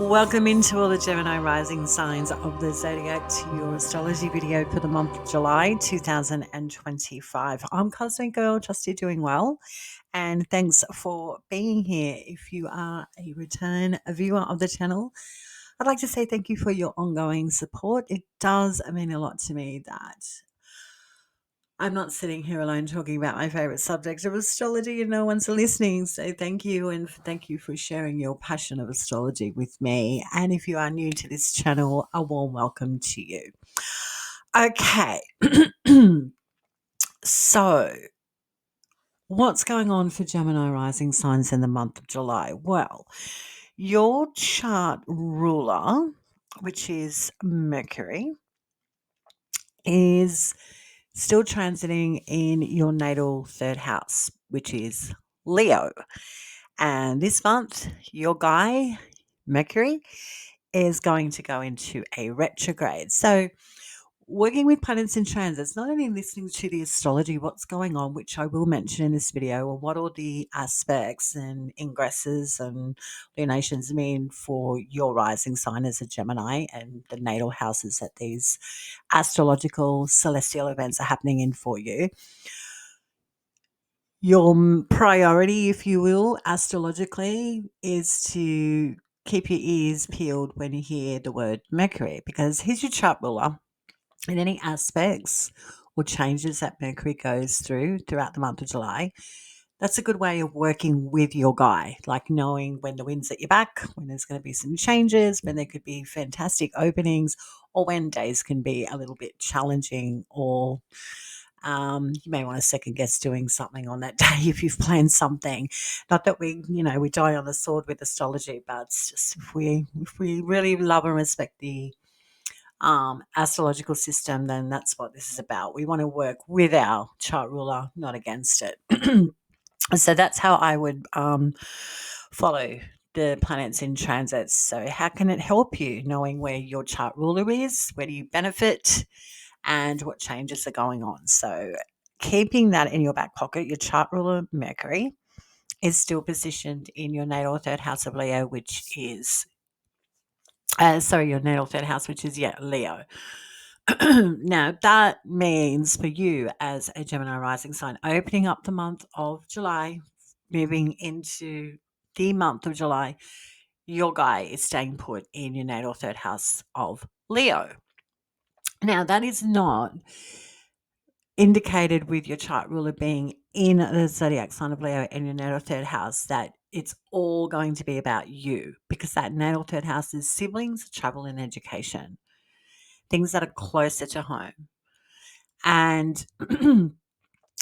Welcome into all the Gemini rising signs of the zodiac to your astrology video for the month of July 2025. I'm Cosmic Girl, trust you're doing well. And thanks for being here. If you are a return viewer of the channel, I'd like to say thank you for your ongoing support. It does mean a lot to me that I'm not sitting here alone talking about my favorite subject of astrology and no one's listening. So thank you, and thank you for sharing your passion of astrology with me. And if you are new to this channel, a warm welcome to you. Okay. So what's going on for Gemini rising signs in the month of July? Well, your chart ruler, which is Mercury, is still transiting in your natal third house, which is Leo. And this month, your guy, Mercury, is going to go into a retrograde. So, working with planets in transits, not only listening to the astrology, what's going on, which I will mention in this video, or what all the aspects and ingresses and lunations mean for your rising sign as a Gemini and the natal houses that these astrological celestial events are happening in for you. Your priority, if you will, astrologically, is to keep your ears peeled when you hear the word Mercury, because here's your chart ruler. And any aspects or changes that Mercury goes throughout the month of July, that's a good way of working with your guy, like knowing when the wind's at your back, when there's going to be some changes, when there could be fantastic openings, or when days can be a little bit challenging, or you may want to second guess doing something on that day if you've planned something. Not that we die on the sword with astrology, but it's just if we really love and respect the astrological system, then that's what this is about. We want to work with our chart ruler, not against it. So that's how I would follow the planets in transits. So how can it help you knowing where your chart ruler is? Where do you benefit? And what changes are going on? So keeping that in your back pocket, your chart ruler Mercury is still positioned in your natal third house of Leo, which is your natal third house, which is Leo. Now, that means for you as a Gemini rising sign, opening up the month of July, moving into the month of July, your guy is staying put in your natal third house of Leo. Now, that is not indicated with your chart ruler being in the zodiac sign of Leo in your natal third house that it's all going to be about you, because that natal third house is siblings, travel, and education, things that are closer to home. And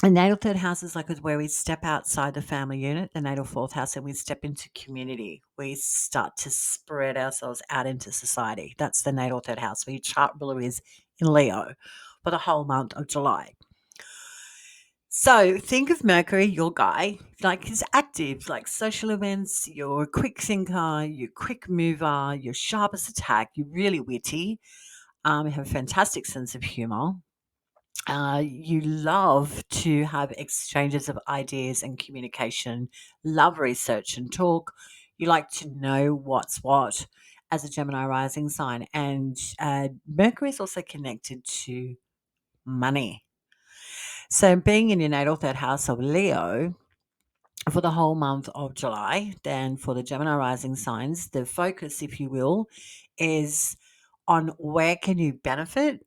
a natal third house is like where we step outside the family unit, the natal fourth house, and we step into community. We start to spread ourselves out into society. That's the natal third house, where your chart ruler is in Leo for the whole month of July. So think of Mercury, your guy, like he's active, like social events. You're a quick thinker, you're a quick mover, you're sharp as a tack, you're really witty, you have a fantastic sense of humor. You love to have exchanges of ideas and communication, love research and talk. You like to know what's what as a Gemini rising sign. And Mercury is also connected to money. So being in your natal third house of Leo for the whole month of July, then for the Gemini rising signs, the focus, if you will, is on where can you benefit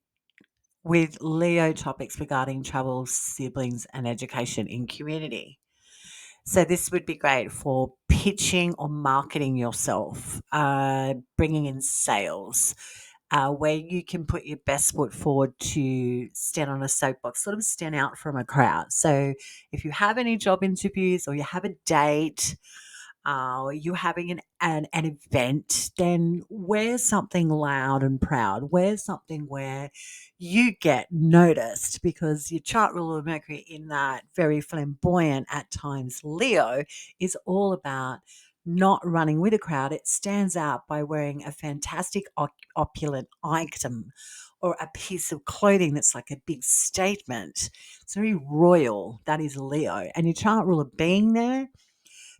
with Leo topics regarding travel, siblings, and education in community. So this would be great for pitching or marketing yourself, bringing in sales, where you can put your best foot forward to stand on a soapbox, sort of stand out from a crowd. So if you have any job interviews or you have a date, you're having an event, then wear something loud and proud. Wear something where you get noticed, because your chart ruler of Mercury in that very flamboyant at times Leo is all about not running with a crowd. It stands out by wearing a fantastic opulent item or a piece of clothing that's like a big statement. It's very royal. That is Leo. And your chart ruler being there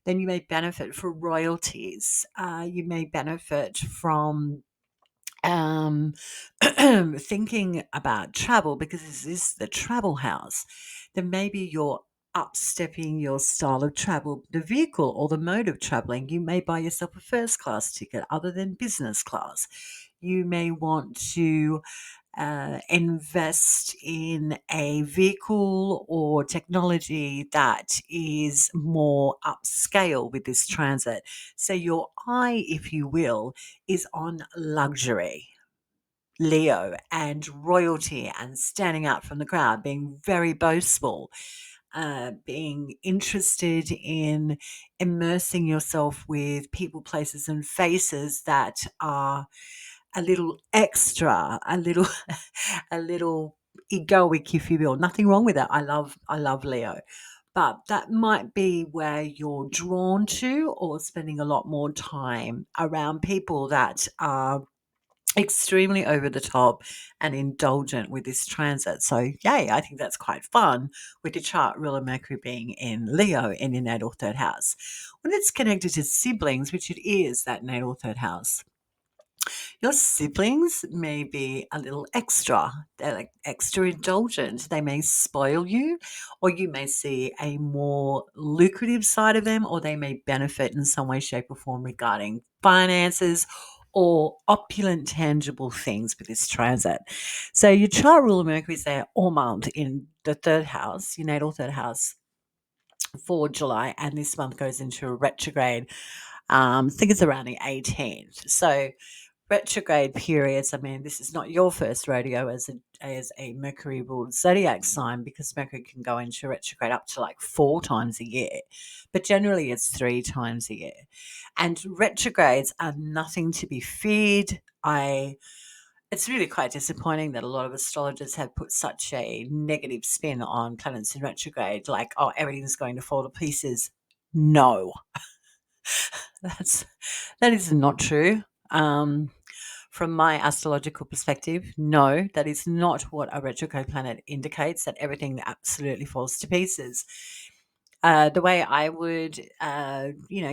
then you may benefit from royalties. You may benefit from um, thinking about travel because this is the travel house. Then maybe you're upstepping your style of travel, the vehicle or the mode of traveling. You may buy yourself a first class ticket other than business class. You may want to invest in a vehicle or technology that is more upscale with this transit. So your eye, if you will, is on luxury. Leo and royalty and standing out from the crowd, being very boastful, being interested in immersing yourself with people, places, and faces that are a little extra, a little, a little egoic, if you will. Nothing wrong with that. I love Leo, but that might be where you're drawn to, or spending a lot more time around people that are extremely over the top and indulgent with this transit. So, yay, I think that's quite fun with your chart ruler Mercury being in Leo in your natal third house. When it's connected to siblings, which it is that natal third house, your siblings may be a little extra. They're like extra indulgent. They may spoil you, or you may see a more lucrative side of them, or they may benefit in some way, shape, or form regarding finances or opulent, tangible things with this transit. So your chart ruler Mercury is there all month in the third house, your natal third house for July, and this month goes into a retrograde. I think it's around the 18th. So retrograde periods, I mean, this is not your first rodeo as a Mercury ruled zodiac sign, because Mercury can go into retrograde up to like 4 times a year, but generally it's 3 times a year. And retrogrades are nothing to be feared. I It's really quite disappointing that a lot of astrologers have put such a negative spin on planets in retrograde, like, oh, everything's going to fall to pieces. No, that's that is not true. Um, from my astrological perspective, no, that is not what a retrograde planet indicates, that everything absolutely falls to pieces. The way I would,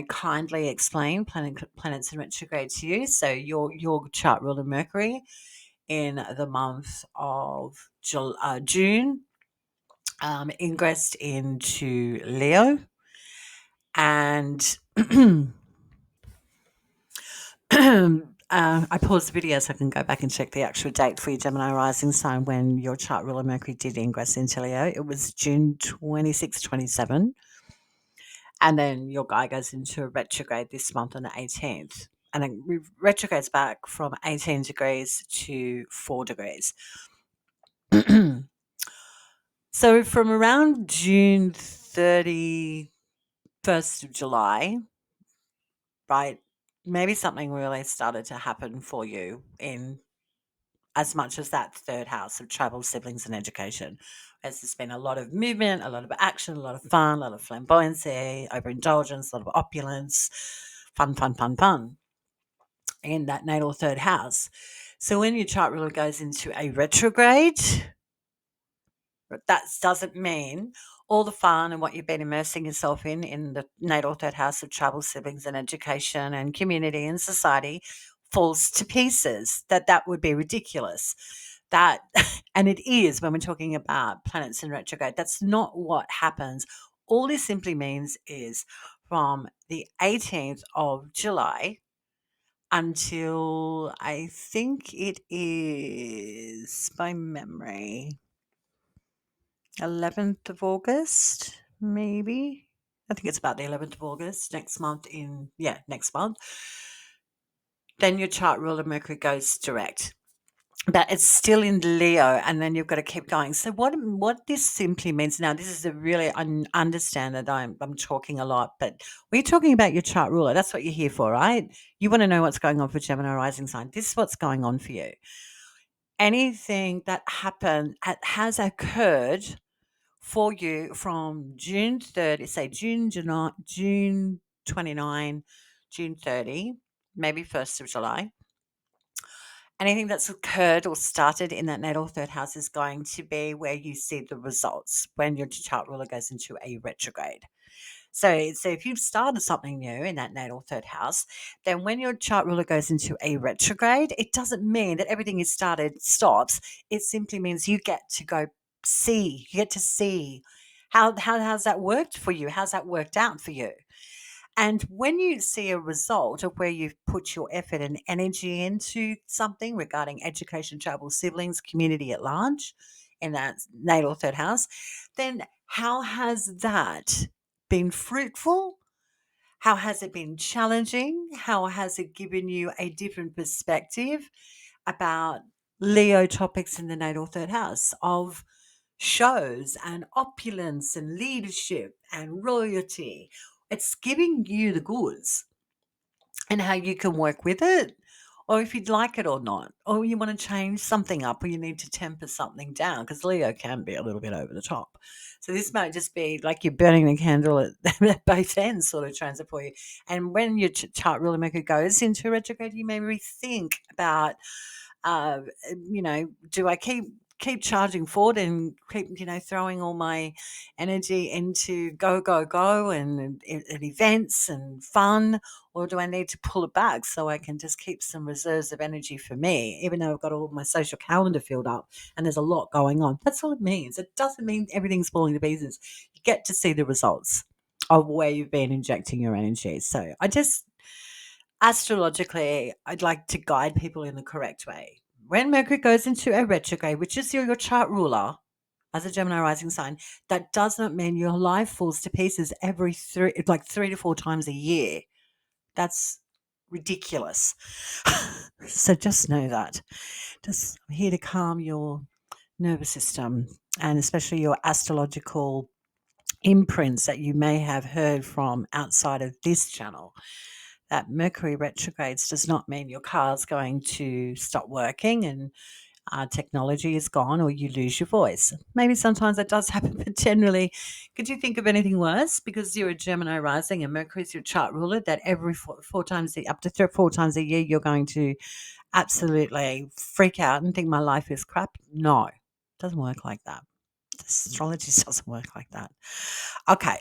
kindly explain planets in retrograde to you. So your chart ruler Mercury in the month of June ingressed into Leo, and I paused the video so I can go back and check the actual date for your Gemini rising sign when your chart ruler Mercury did ingress into Leo. It was June 26, 27. And then your guy goes into a retrograde this month on the 18th. And then retrogrades back from 18 degrees to 4 degrees. So from around June 31st of July, right, maybe something really started to happen for you in as much as that third house of travel, siblings, and education. As there's been a lot of movement, a lot of action, a lot of fun, a lot of flamboyancy, overindulgence, a lot of opulence, fun, fun, fun, fun in that natal third house. So when your chart ruler goes into a retrograde, that doesn't mean all the fun and what you've been immersing yourself in the natal third house of travel, siblings, and education and community and society falls to pieces. That would be ridiculous. That and it is when we're talking about planets in retrograde. That's not what happens. All this simply means is from the 18th of July until I think it is by memory 11th of August, maybe. I think it's about the 11th of August next month next month. Then your chart ruler Mercury goes direct. But it's still in Leo, and then you've got to keep going. So what this simply means now, this is a really understand that I'm talking a lot, but we're talking about your chart ruler. That's what you're here for, right? You want to know what's going on for Gemini rising sign. This is what's going on for you. Anything that happened has occurred for you from June 30, say June 29, June 30, maybe 1st of July. Anything that's occurred or started in that natal third house is going to be where you see the results when your chart ruler goes into a retrograde. So if you've started something new in that natal third house, then when your chart ruler goes into a retrograde, it doesn't mean that everything you started stops. It simply means you get to go see, you get to see how has that worked for you? How's that worked out for you? And when you see a result of where you've put your effort and energy into something regarding education, travel, siblings, community at large in that natal third house, then how has that been fruitful? How has it been challenging? How has it given you a different perspective about Leo topics in the natal third house of shows and opulence and leadership and royalty? It's giving you the goods and how you can work with it, or if you'd like it or not, or you want to change something up, or you need to temper something down, because Leo can be a little bit over the top. So this might just be like you're burning the candle at both ends sort of transit for you. And when your chart ruler maker goes into retrograde, you may rethink about uh, do I keep charging forward and keep throwing all my energy into go go go and events and fun, or do I need to pull it back so I can just keep some reserves of energy for me, even though I've got all my social calendar filled up and there's a lot going on? That's all it means. It doesn't mean everything's falling to pieces. You get to see the results of where you've been injecting your energy. So I just astrologically, I'd like to guide people in the correct way. When Mercury goes into a retrograde, which is your chart ruler as a Gemini rising sign, that does not mean your life falls to pieces every like 3 to 4 times a year. That's ridiculous. So just know that. Just I'm here to calm your nervous system and especially your astrological imprints that you may have heard from outside of this channel. That Mercury retrogrades does not mean your car's going to stop working and technology is gone or you lose your voice. Maybe sometimes that does happen, but generally, could you think of anything worse? Because you're a Gemini rising and Mercury's your chart ruler, that every four times, up to 4 times a year, you're going to absolutely freak out and think my life is crap? No, it doesn't work like that. Astrology doesn't work like that. Okay,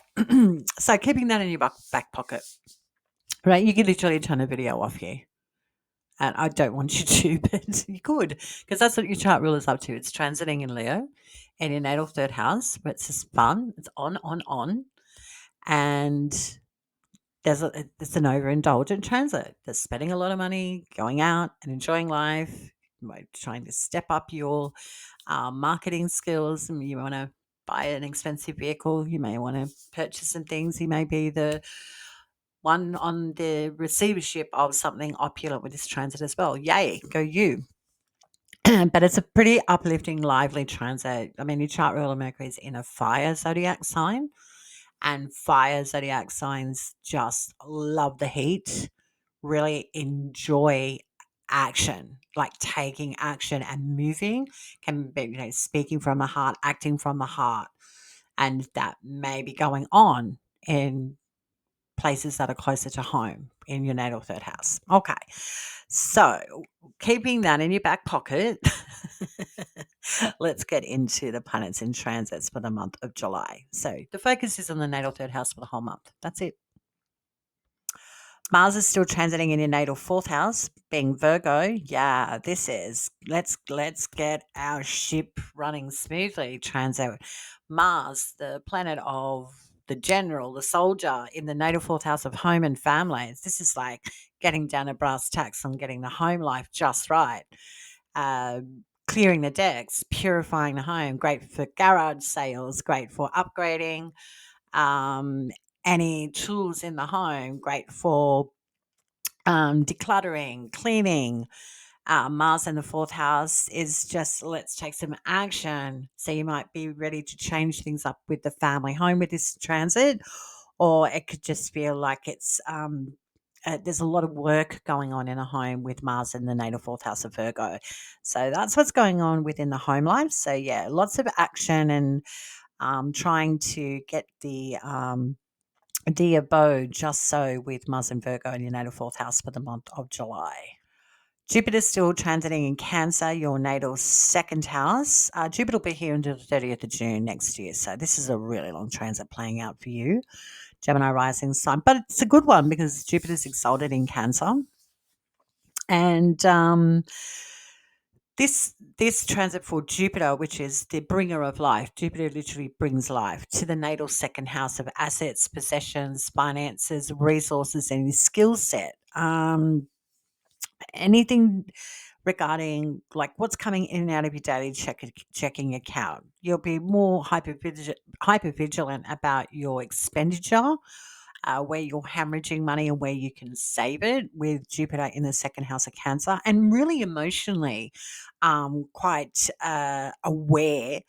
so keeping that in your back pocket, right? You can literally turn a video off here. And I don't want you to, but you could, because that's what your chart ruler is up to. It's transiting in Leo in your natal third house, but it's just fun. It's on. And it's an overindulgent transit. There's spending a lot of money, going out and enjoying life, trying to step up your marketing skills. And you want to buy an expensive vehicle. You may want to purchase some things. You may be the one on the receivership of something opulent with this transit as well. Yay, go you. But it's a pretty uplifting, lively transit. I mean, your chart ruler Mercury is in a fire zodiac sign, and fire zodiac signs just love the heat, really enjoy action, like taking action and moving, can be, speaking from the heart, acting from the heart. And that may be going on in places that are closer to home in your natal third house. Okay. So, keeping that in your back pocket, let's get into the planets in transits for the month of July. So, the focus is on the natal third house for the whole month. That's it. Mars is still transiting in your natal fourth house, being Virgo. Yeah, this is let's get our ship running smoothly. Transit Mars, the planet of the general, the soldier in the natal fourth house of home and families. This is like getting down to brass tacks on getting the home life just right. Clearing the decks, purifying the home, great for garage sales, great for upgrading. Um, any tools in the home, great for decluttering, cleaning. Mars in the fourth house is just let's take some action. So you might be ready to change things up with the family home with this transit, or it could just feel like it's there's a lot of work going on in a home with Mars in the natal fourth house of Virgo. So that's what's going on within the home life. So yeah, lots of action and trying to get the abode just so with Mars and Virgo in your natal fourth house for the month of July. Jupiter's still transiting in Cancer, your natal second house. Jupiter will be here until the 30th of June next year. So this is a really long transit playing out for you. Gemini rising sign. But it's a good one because Jupiter's exalted in Cancer. And this transit for Jupiter, which is the bringer of life, Jupiter literally brings life to the natal second house of assets, possessions, finances, resources, and skill set. Anything regarding like what's coming in and out of your daily checking account. You'll be more hyper vigilant about your expenditure, where you're hemorrhaging money and where you can save it with Jupiter in the second house of Cancer, and really emotionally quite aware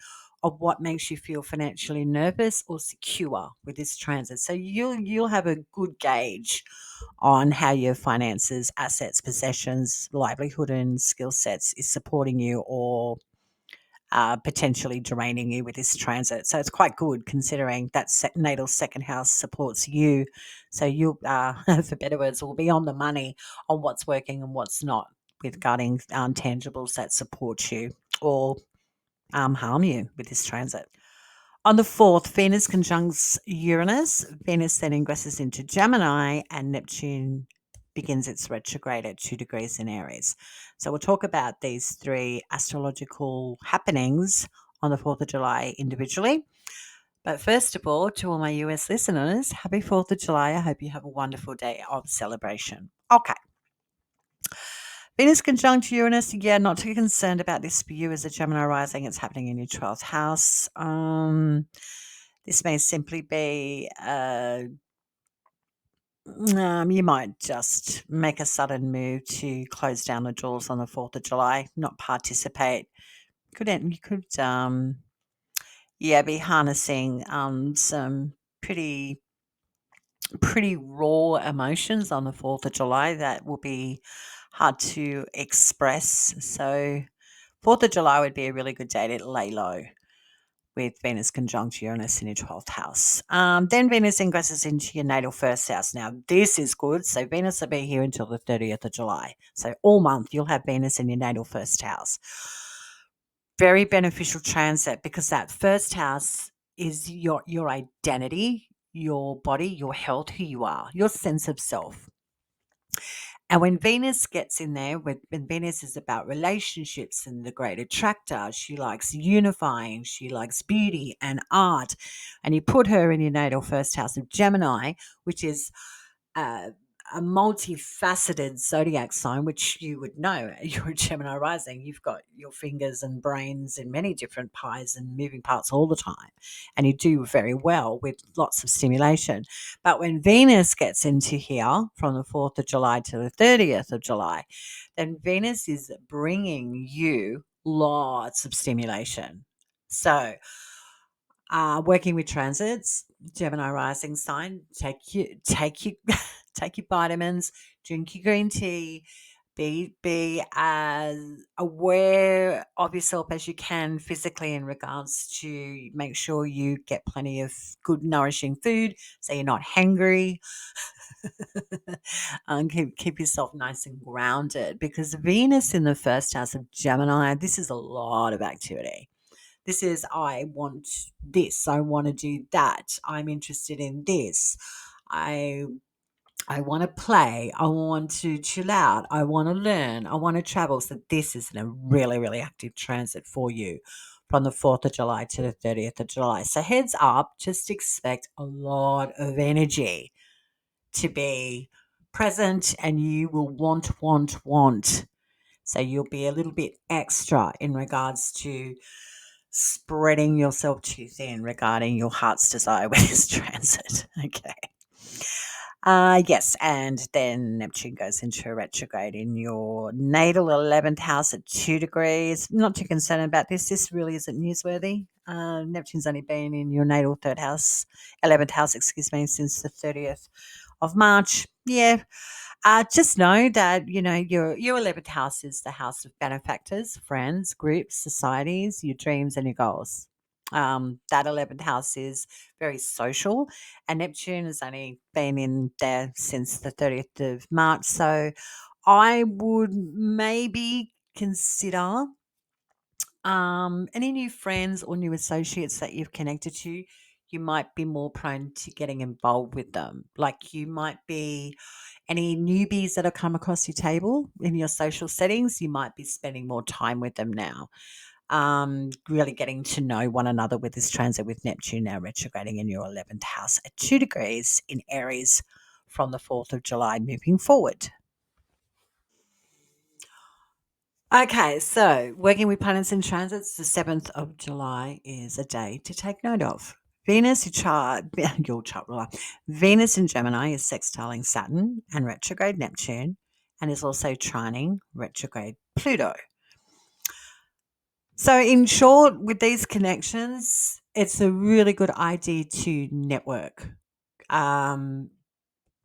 of what makes you feel financially nervous or secure with this transit. So you'll have a good gauge on how your finances, assets, possessions, livelihood, and skill sets is supporting you or potentially draining you with this transit. So it's quite good considering that natal second house supports you. So you, for better words, will be on the money on what's working and what's not with guarding tangibles that support you or harm you with this transit. On the 4th, Venus conjuncts Uranus. Venus then ingresses into Gemini and Neptune begins its retrograde at 2 degrees in Aries. So we'll talk about these three astrological happenings on the 4th of July individually. But first of all, to all my US listeners, happy 4th of July. I hope you have a wonderful day of celebration. Okay. Venus conjunct Uranus, yeah, not too concerned about this for you as a Gemini rising. It's happening in your 12th house. This may simply be you might just make a sudden move to close down the doors on the 4th of July, not participate. You could yeah, be harnessing some pretty raw emotions on the 4th of July that will be hard to express. So 4th of July would be a really good day to lay low with Venus conjunct Uranus in your 12th house. Then Venus ingresses into your natal first house. Now, this is good. So Venus will be here until the 30th of July. So all month you'll have Venus in your natal first house. Very beneficial transit because that first house is your identity, your body, your health, who you are, your sense of self. And when Venus gets in there, when Venus is about relationships and the great attractor, she likes unifying, she likes beauty and art. And you put her in your natal first house of Gemini, which is uh, a multifaceted zodiac sign, which you would know. You're a Gemini rising. You've got your fingers and brains in many different pies and moving parts all the time. And you do very well with lots of stimulation. But when Venus gets into here from the 4th of July to the 30th of July, then Venus is bringing you lots of stimulation. So, working with transits, Gemini rising sign, take your vitamins, drink your green tea, be as aware of yourself as you can physically in regards to make sure you get plenty of good nourishing food so you're not hangry. Keep yourself nice and grounded because Venus in the first house of Gemini, this is a lot of activity. This is, I want this. I want to do that. I'm interested in this. I I want to play. I want to chill out. I want to learn. I want to travel. So this is a really, really active transit for you from the 4th of July to the 30th of July. So heads up, just expect a lot of energy to be present and you will want. So you'll be a little bit extra in regards to spreading yourself too thin regarding your heart's desire with this transit. Okay. Yes, and then Neptune goes into a retrograde in your natal 11th house at 2 degrees. Not too concerned about this. This really isn't newsworthy. Neptune's only been in your natal 11th house, excuse me, since the 30th of March. Yeah, just know that your 11th house is the house of benefactors, friends, groups, societies, your dreams, and your goals. That 11th house is very social, and Neptune has only been in there since the 30th of March. So I would maybe consider any new friends or new associates that you've connected to. you might be more prone to getting involved with them. Like you might be any newbies that have come across your table in your social settings, you might be spending more time with them now. Really getting to know one another with this transit with Neptune now retrograding in your 11th house at 2 degrees in Aries from the 4th of July moving forward. Okay, so working with planets in transits, the 7th of July is a day to take note of. Venus, your chart ruler, Venus in Gemini is sextiling Saturn and retrograde Neptune and is also trining retrograde Pluto. So, in short, with these connections, it's a really good idea to network, um,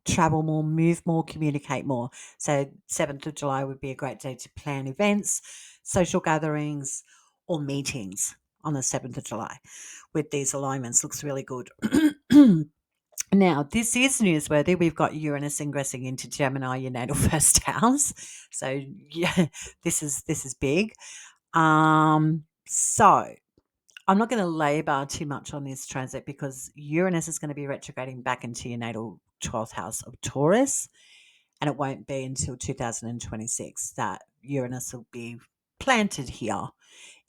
travel more, move more, communicate more. So, 7th of July would be a great day to plan events, social gatherings, or meetings on the 7th of July with these alignments. Looks really good. Now, this is newsworthy. We've got Uranus ingressing into Gemini, your natal first house. So, yeah, this is big. So I'm not going to labor too much on this transit because Uranus is going to be retrograding back into your natal 12th house of Taurus, and it won't be until 2026 that Uranus will be planted here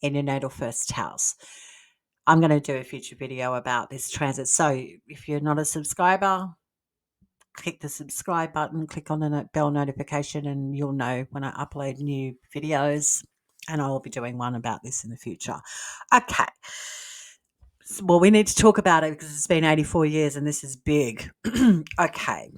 in your natal first house. I'm going to do a future video about this transit. So if you're not a subscriber, click the subscribe button, click on the bell notification, and you'll know when I upload new videos. And I will be doing one about this in the future. Okay. Well, we need to talk about it because it's been 84 years and this is big. Okay.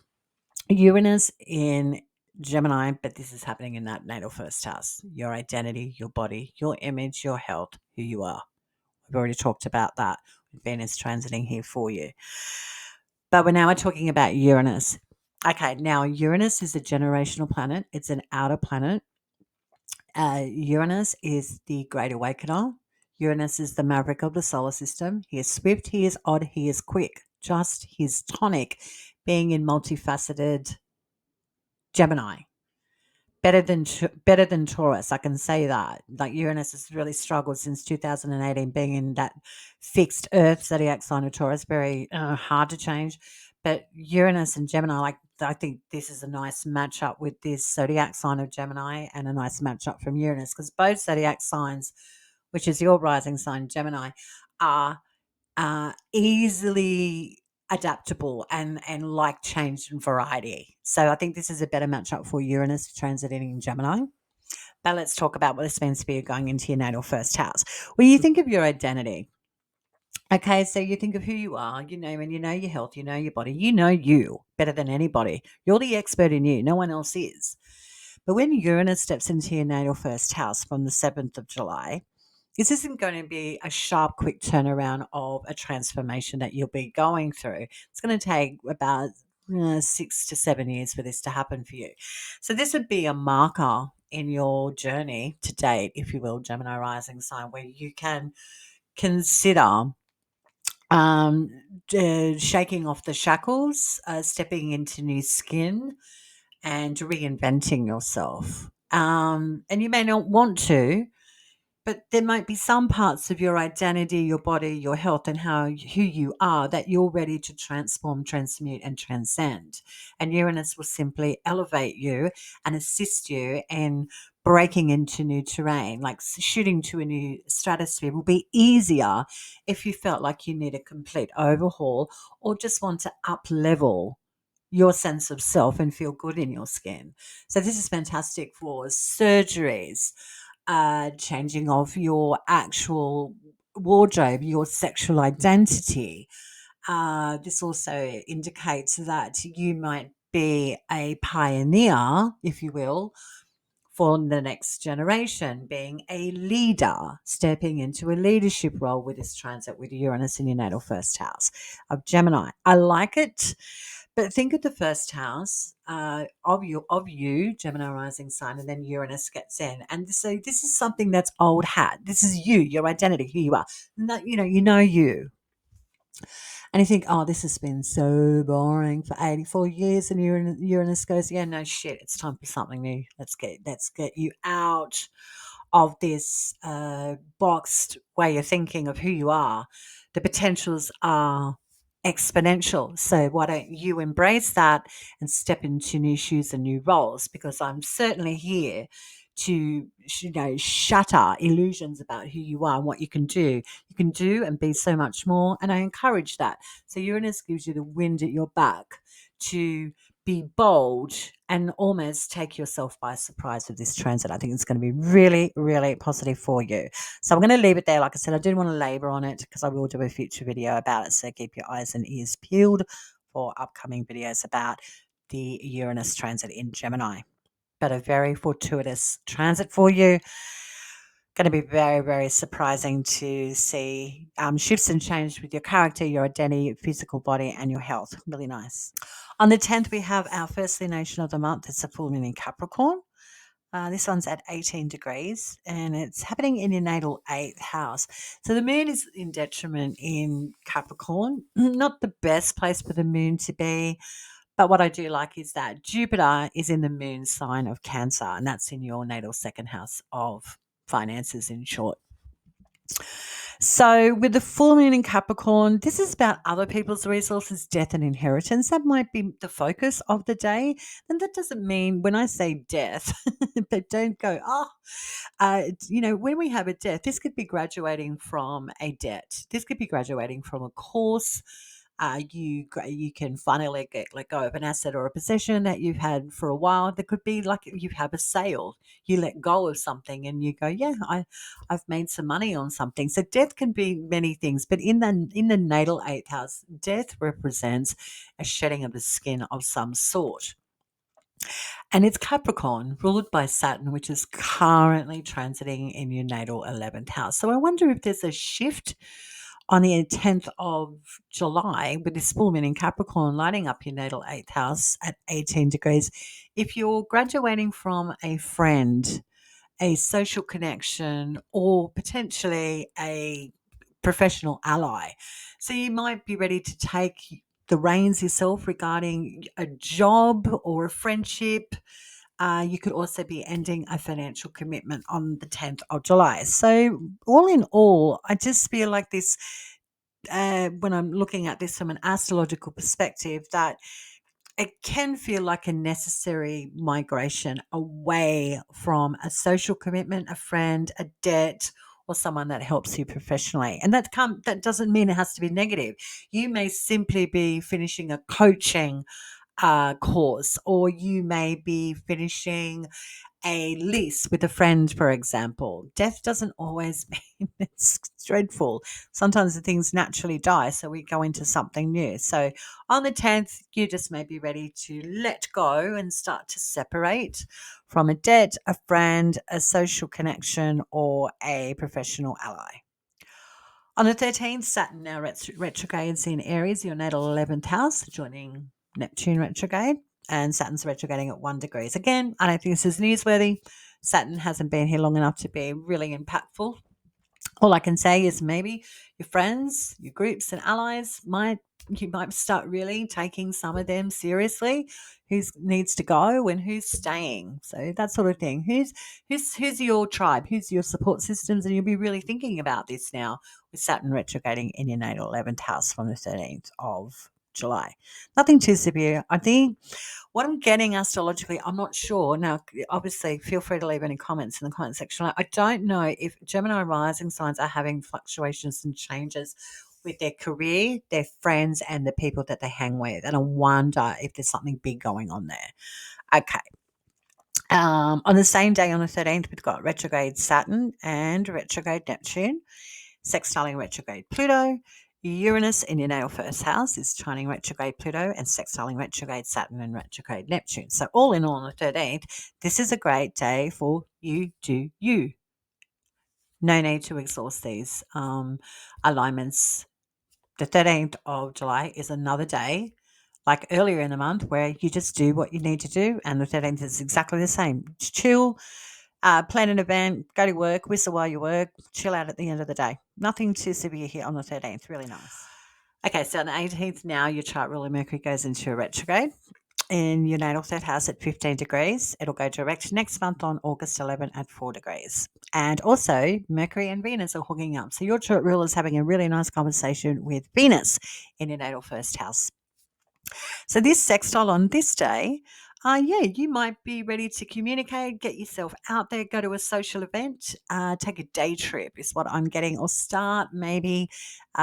Uranus in Gemini, but this is happening in that natal first house. Your identity, your body, your image, your health, who you are. We've already talked about that with Venus transiting here for you. But we're talking about Uranus. Okay, now Uranus is a generational planet. It's an outer planet. Uranus is the great awakener. Uranus is the maverick of the solar system. He is swift, he is odd, he is quick. Just his tonic being in multifaceted Gemini. Better than Taurus, I can say that. Like Uranus has really struggled since 2018, being in that fixed Earth zodiac sign of Taurus, very hard to change. But Uranus and Gemini, like I think this is a nice matchup with this zodiac sign of Gemini, and a nice matchup from Uranus because both zodiac signs, which is your rising sign Gemini, are easily adaptable and like change and variety. So I think this is a better matchup for Uranus transiting in Gemini. But let's talk about what this means for you going into your natal first house. When you think of your identity, okay, so you think of who you are, and you know your health, you know your body, you know you better than anybody. You're the expert in you, no one else is. But when Uranus steps into your natal first house from the 7th of July, this isn't going to be a sharp, quick turnaround of a transformation that you'll be going through. It's going to take about 6 to 7 years for this to happen for you. So this would be a marker in your journey to date, if you will, Gemini rising sign, where you can consider um, shaking off the shackles, stepping into new skin, and reinventing yourself. And you may not want to, but there might be some parts of your identity, your body, your health, and who you are that you're ready to transform, transmute, and transcend. And Uranus will simply elevate you and assist you in breaking into new terrain, like shooting to a new stratosphere will be easier if you felt like you need a complete overhaul or just want to up level your sense of self and feel good in your skin. So this is fantastic for surgeries, changing of your actual wardrobe, your sexual identity. This also indicates that you might be a pioneer, if you will, for the next generation, being a leader, stepping into a leadership role with this transit with Uranus in your natal first house of Gemini. I like it. But think of the first house of you, Gemini rising sign, and then Uranus gets in, and so this is something that's old hat. This is you, your identity, who you are. No, you know you, and you think, oh, this has been so boring for 84 years, and Uranus goes, yeah, no shit, it's time for something new. Let's get you out of this boxed way of thinking of who you are. the potentials are exponential. So why don't you embrace that and step into new shoes and new roles? Because I'm certainly here to shatter illusions about who you are and what you can do. You can do and be so much more, and I encourage that. So Uranus gives you the wind at your back to be bold and almost take yourself by surprise with this transit. I think it's going to be really, really positive for you. So I'm going to leave it there. Like I said, I didn't want to labor on it because I will do a future video about it. So keep your eyes and ears peeled for upcoming videos about the Uranus transit in Gemini. But a very fortuitous transit for you. Going to be very, very surprising to see shifts and change with your character, your identity, physical body, and your health. Really nice. On the 10th, we have our first lunation of the month. It's a full moon in Capricorn. This one's at 18 degrees and it's happening in your natal 8th house. So the moon is in detriment in Capricorn. Not the best place for the moon to be. But what I do like is that Jupiter is in the moon sign of Cancer, and that's in your natal 2nd house of finances, in short. So, with the full moon in Capricorn, this is about other people's resources, death, and inheritance. That might be the focus of the day. And that doesn't mean when I say death, but don't go, when we have a death, this could be graduating from a debt. This could be graduating from a course. You can finally let go of an asset or a possession that you've had for a while. There could be like you have a sale. You let go of something and you go, yeah, I've made some money on something. So death can be many things, but in the natal 8th house, death represents a shedding of the skin of some sort. And it's Capricorn, ruled by Saturn, which is currently transiting in your natal 11th house. So I wonder if there's a shift on the 10th of July with this full moon in Capricorn lighting up your natal 8th house at 18 degrees. If you're graduating from a friend, a social connection, or potentially a professional ally. So you might be ready to take the reins yourself regarding a job or a friendship. You could also be ending a financial commitment on the 10th of July. So, all in all, I just feel like this, when I'm looking at this from an astrological perspective, that it can feel like a necessary migration away from a social commitment, a friend, a debt, or someone that helps you professionally. And that doesn't mean it has to be negative. You may simply be finishing a coaching course, or you may be finishing a lease with a friend, for example. Death doesn't always mean it's dreadful. Sometimes the things naturally die, so we go into something new. So on the 10th, you just may be ready to let go and start to separate from a debt, a friend, a social connection, or a professional ally. On the 13th, Saturn now retrogrades in Aries, your natal 11th house, joining Neptune retrograde, and Saturn's retrograding at 1 degrees. Again, I don't think this is newsworthy. Saturn hasn't been here long enough to be really impactful. All I can say is maybe your friends, your groups and allies you might start really taking some of them seriously. Who needs to go and who's staying? So that sort of thing. Who's your tribe? Who's your support systems? And you'll be really thinking about this now with Saturn retrograding in your natal 11th house from the 13th of July. Nothing too severe. I think what I'm getting astrologically, I'm not sure. Now, obviously, feel free to leave any comments in the comment section. I don't know if Gemini rising signs are having fluctuations and changes with their career, their friends, and the people that they hang with. And I wonder if there's something big going on there. Okay. On the same day, on the 13th, we've got retrograde Saturn and retrograde Neptune, sextiling retrograde Pluto. Uranus in your natal 1st house is trining retrograde Pluto and sextiling retrograde Saturn and retrograde Neptune. So all in all, on the 13th, this is a great day for you do you. No need to exhaust these alignments. The 13th of July is another day, like earlier in the month, where you just do what you need to do. And the 13th is exactly the same. Chill, plan an event, go to work, whistle while you work, chill out at the end of the day. Nothing too severe here on the 13th. Really nice. Okay, so on the 18th now, your chart ruler Mercury goes into a retrograde. in your natal third house at 15 degrees. It'll go direct next month on August 11 at 4 degrees. And also, Mercury and Venus are hooking up. So your chart ruler is having a really nice conversation with Venus in your natal first house. So this sextile on this day, yeah, you might be ready to communicate, get yourself out there, go to a social event, take a day trip is what I'm getting, or start maybe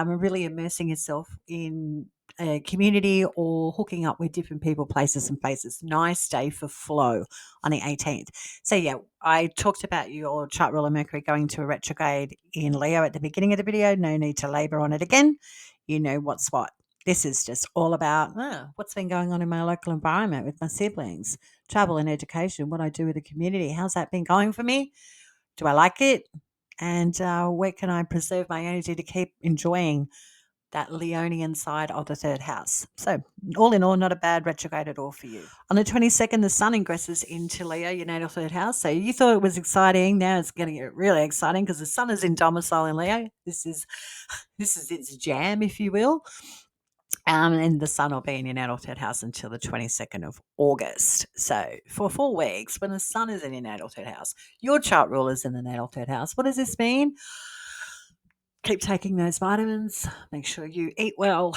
really immersing yourself in a community or hooking up with different people, places and faces. Nice day for flow on the 18th. So yeah, I talked about your chart ruler Mercury going to a retrograde in Leo at the beginning of the video. No need to labor on it again. You know what's what. This is just all about what's been going on in my local environment with my siblings, travel and education, what I do with the community. How's that been going for me? Do I like it? And where can I preserve my energy to keep enjoying that Leonian side of the third house? So, all in all, not a bad retrograde at all for you. On the 22nd, the sun ingresses into Leo, your natal third house. So, you thought it was exciting. Now it's going to get really exciting because the sun is in domicile in Leo. This is its jam, if you will. And the sun will be in your natal third house until the 22nd of August. So for 4 weeks, when the sun is in your natal third house, your chart ruler is in the natal third house. What does this mean? Keep taking those vitamins. Make sure you eat well.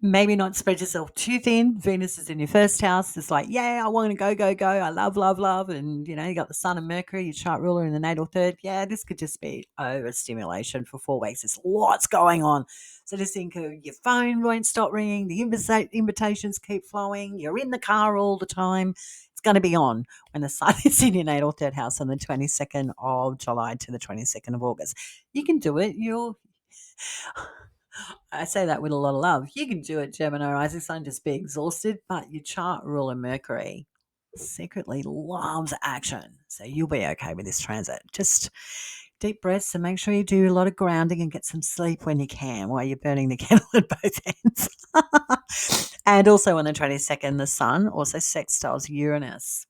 Maybe not spread yourself too thin. Venus is in your first house. It's like, yeah, I want to go, go, go. I love, love, love. And, you got the sun and Mercury, your chart ruler in the natal third. Yeah, this could just be overstimulation for 4 weeks. There's lots going on. So just think of your phone won't stop ringing. The invitations keep flowing. You're in the car all the time. It's going to be on when the sun is in your natal third house on the 22nd of July to the 22nd of August. You can do it. I say that with a lot of love. You can do it, Gemini rising sun, just be exhausted, but your chart ruler Mercury secretly loves action. So you'll be okay with this transit. Just deep breaths and make sure you do a lot of grounding and get some sleep when you can while you're burning the candle at both ends. And also on the 22nd, the sun also sextiles Uranus.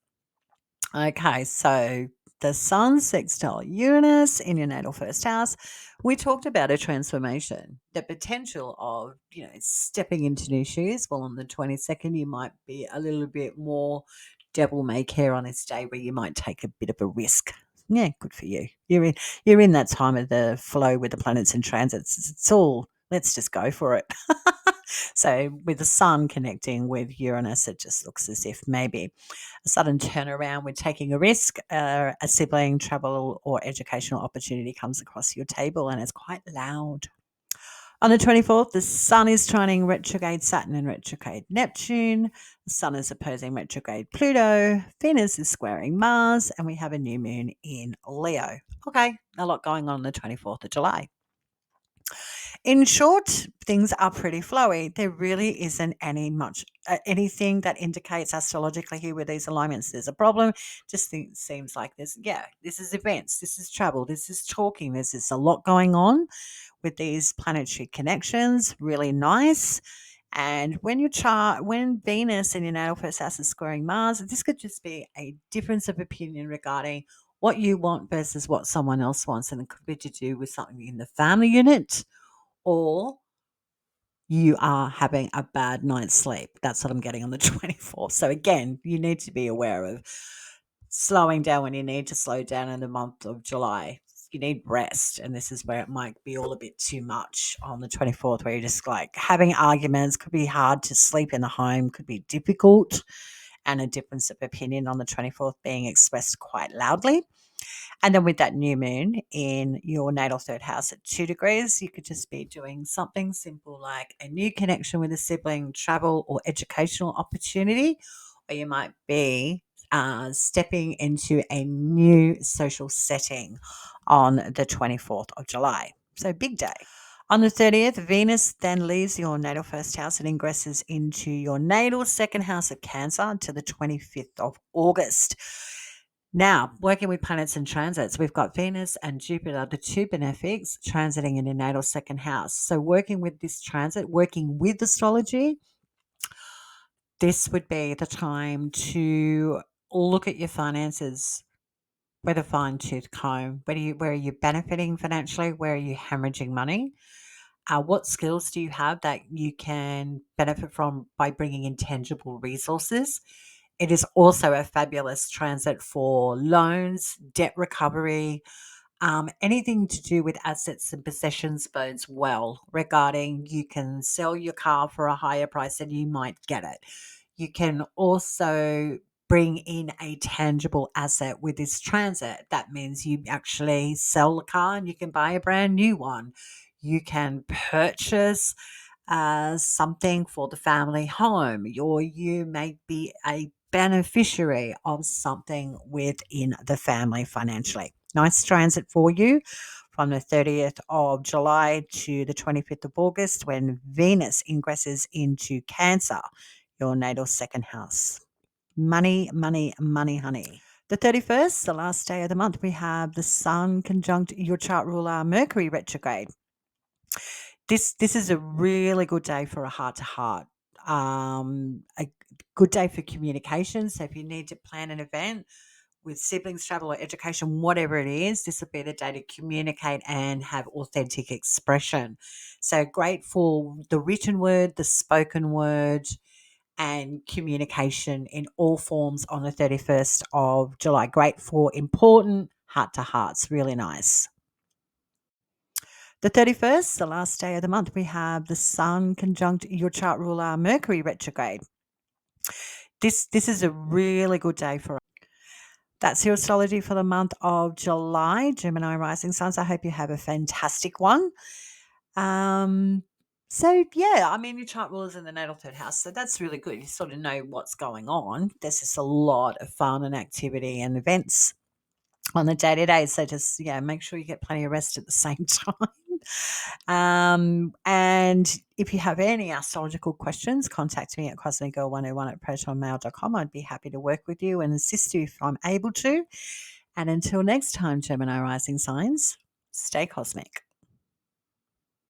Okay, so the sun sextile Uranus in your natal first house. We talked about a transformation, the potential of, stepping into new shoes. Well, on the 22nd, you might be a little bit more devil may care on this day where you might take a bit of a risk. Yeah, good for you. You're in that time of the flow with the planets and transits. It's all, let's just go for it. So with the sun connecting with Uranus, it just looks as if maybe a sudden turnaround with taking a risk, a sibling, travel, or educational opportunity comes across your table and it's quite loud. On the 24th, the sun is trining retrograde Saturn and retrograde Neptune. The sun is opposing retrograde Pluto. Venus is squaring Mars, and we have a new moon in Leo. Okay, a lot going on the 24th of July. In short, things are pretty flowy. There really isn't anything that indicates astrologically here with these alignments there's a problem. Just seems like this is events, this is travel, this is talking, this is a lot going on with these planetary connections. Really nice. And when Venus in your natal first house is squaring Mars, this could just be a difference of opinion regarding what you want versus what someone else wants. And it could be to do with something in the family unit, or you are having a bad night's sleep. That's what I'm getting on the 24th. So again, you need to be aware of slowing down when you need to slow down in the month of July. You need rest, and this is where it might be all a bit too much on the 24th, where you're just like having arguments. Could be hard to sleep in the home, could be difficult, and a difference of opinion on the 24th being expressed quite loudly. And then with that new moon in your natal third house at 2 degrees, you could just be doing something simple like a new connection with a sibling, travel, or educational opportunity. Or you might be stepping into a new social setting on the 24th of July. So big day. On the 30th, Venus then leaves your natal first house and ingresses into your natal second house of Cancer until the 25th of August. Now, working with planets and transits, we've got Venus and Jupiter, the two benefics, transiting in your natal second house. So working with this transit, working with astrology, this would be the time to look at your finances with a fine-tooth comb. Where are you benefiting financially? Where are you hemorrhaging money? What skills do you have that you can benefit from by bringing in tangible resources? It is also a fabulous transit for loans, debt recovery, anything to do with assets and possessions bodes well regarding you can sell your car for a higher price than you might get it. You can also bring in a tangible asset with this transit. That means you actually sell the car and you can buy a brand new one. You can purchase something for the family home, or you may be a beneficiary of something within the family financially. Nice transit for you from the 30th of July to the 25th of August when Venus ingresses into Cancer, your natal second house. Money, money, money, honey. The 31st, the last day of the month, we have the Sun conjunct your chart ruler Mercury retrograde. This is a really good day for a heart to heart. A good day for communication. So if you need to plan an event with siblings, travel, or education, whatever it is, this will be the day to communicate and have authentic expression. So great for the written word, the spoken word, and communication in all forms on the 31st of July. Great for important heart to hearts. Really nice. The 31st, the last day of the month, we have the Sun conjunct your chart ruler Mercury retrograde. This is a really good day for. That's your astrology for the month of July, Gemini rising signs. I hope you have a fantastic one. So yeah, I mean your chart ruler's in the natal third house, so that's really good. You sort of know what's going on. There's just a lot of fun and activity and events on the day to day. So just make sure you get plenty of rest at the same time. And if you have any astrological questions, contact me at cosmicgirl101 at protonmail.com. I'd be happy to work with you and assist you if I'm able to. And until next time, Gemini rising signs, stay cosmic.